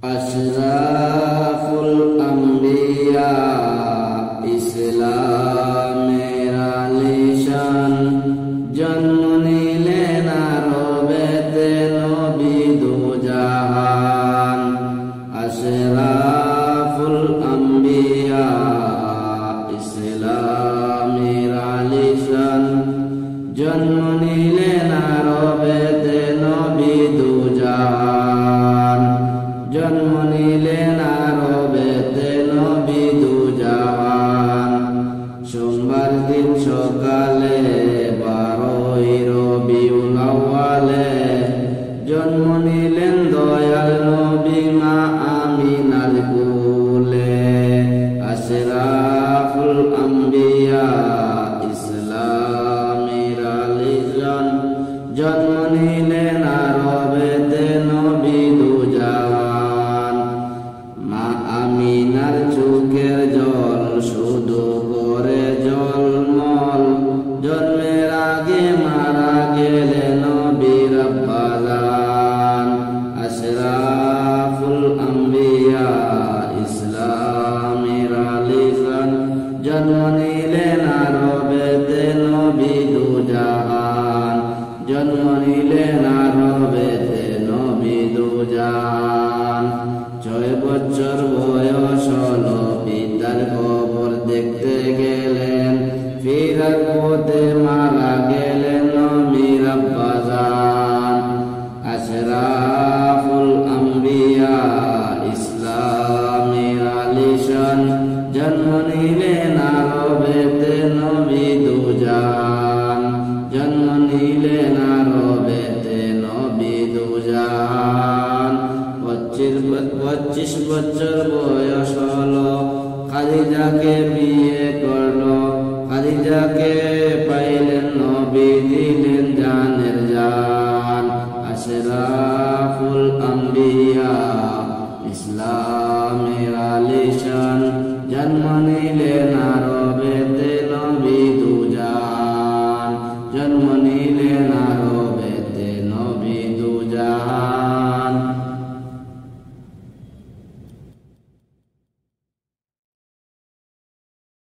আশরাফুল আম্বিয়া ইসলামের আলিশান জন্ম নিলেন আরবেতে নবী দুজাহান। আশরাফুল আম্বিয়া ইসলামের আলিশান জন্ম নিলেন আরবেতে নবী দুজাহান। জন্ম নিলেন আরবেতে নবী দুজাহান। সোমবার দিন সকালে 12ই রবিউল আউয়ালে জন্ম নিলেন দয়াল নবী মা আমিনার কোলে। আশরাফুল আম্বিয়া ইসলামের আলিশান জন্ম নিলেন আরবেতে নবী দুজাহান। মা আমিনার চোখের জল শুধু করে জলমল, জন্মের আগে মারা গেলেন নবীর আব্বা জান। আশরাফুল আম্বিয়া ইসলামের আলিশান জন্ম নিলেন আরবেতে নবী দুজাহান। জন্ম নিলেন আরবেতে নবী দুজাহান। 6 বছর বয়স হলো পিতার কবর দেখতে গেলেন, ফিরার পথে মারা গেলেন নবীর আব্বা জান। আশরাফুল আম্বিয়া ইসলামের আলিশান জন্ম নিলেন আরবেতে নবী দুজাহান। জন্ম নিলেন আরবেতে নবী দুজাহান। 25 বছর বয়স হলো খাদিজাকে বিয়ে করলো। খাদিজাকে পাইলেন নবী দিলেন জানের জান। আশরাফুল আম্বিয়া ইসলামের আলিশান জন্ম নিলেন